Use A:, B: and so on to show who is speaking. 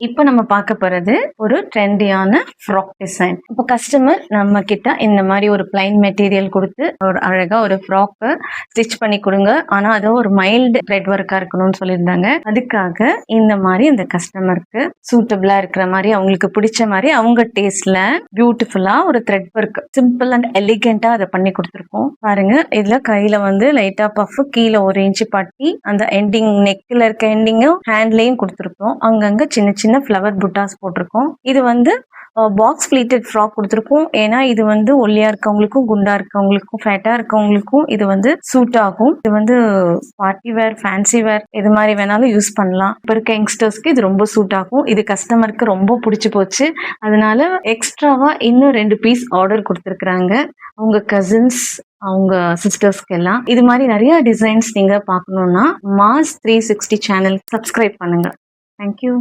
A: இப்போ நம்ம பார்க்க போறது ஒரு ட்ரெண்டியான ஃப்ராக் டிசைன். இப்போ கஸ்டமர் நம்ம கிட்ட இந்த மாதிரி ஒரு பிளைன் மெட்டீரியல் கொடுத்து ஒரு அழகா ஒரு ஃப்ராக்கை ஸ்டிச் பண்ணி கொடுங்க, ஆனா அது ஒரு மைல்டு த்ரெட் ஒர்க்கா இருக்கணும்னு சொல்லியிருந்தாங்க. அதுக்காக இந்த மாதிரி இந்த கஸ்டமருக்கு சூட்டபிளா இருக்கிற மாதிரி அவங்களுக்கு பிடிச்ச மாதிரி அவங்க டேஸ்ட்ல பியூட்டிஃபுல்லா ஒரு த்ரெட் ஒர்க் சிம்பிள் அண்ட் எலிகென்ட்டா அதை பண்ணி கொடுத்துருக்கோம். பாருங்க, இதுல கையில வந்து லைட்டா பஃப், கீழே 1 இன்ச்சு பட்டி, அந்த எண்டிங் நெக்ல இருக்க எண்டிங்கும் ஹேண்ட்லயும் கொடுத்துருக்கோம். அங்கங்க சின்ன சின்ன ஃப்ளவர் புட்டாஸ் போட்டிருக்கோம். இது வந்து பாக்ஸ் ஃபிளீட்டட் ஃப்ராக் கொடுத்துருக்கோம். ஏன்னா இது வந்து ஒல்லியா இருக்கவங்களுக்கும், குண்டா இருக்கவங்களுக்கும், ஃபேட்டா இருக்கவங்களுக்கும் இது வந்து சூட் ஆகும். இது வந்து பார்ட்டி வேர், ஃபேன்சி வேர் இது மாதிரி வேணாலும் யூஸ் பண்ணலாம். இப்போ இருக்க யங்ஸ்டர்ஸ்க்கு இது ரொம்ப சூட் ஆகும். இது கஸ்டமருக்கு ரொம்ப பிடிச்சி போச்சு. அதனால எக்ஸ்ட்ராவா இன்னும் 2 பீஸ் ஆர்டர் கொடுத்துருக்குறாங்க. அவங்க கசின்ஸ், அவங்க சிஸ்டர்ஸ்க்கு எல்லாம். இது மாதிரி நிறைய டிசைன்ஸ் நீங்க பார்க்கணும்னா மாஸ் 360 சேனல் சப்ஸ்கிரைப் பண்ணுங்க. தேங்க்யூ.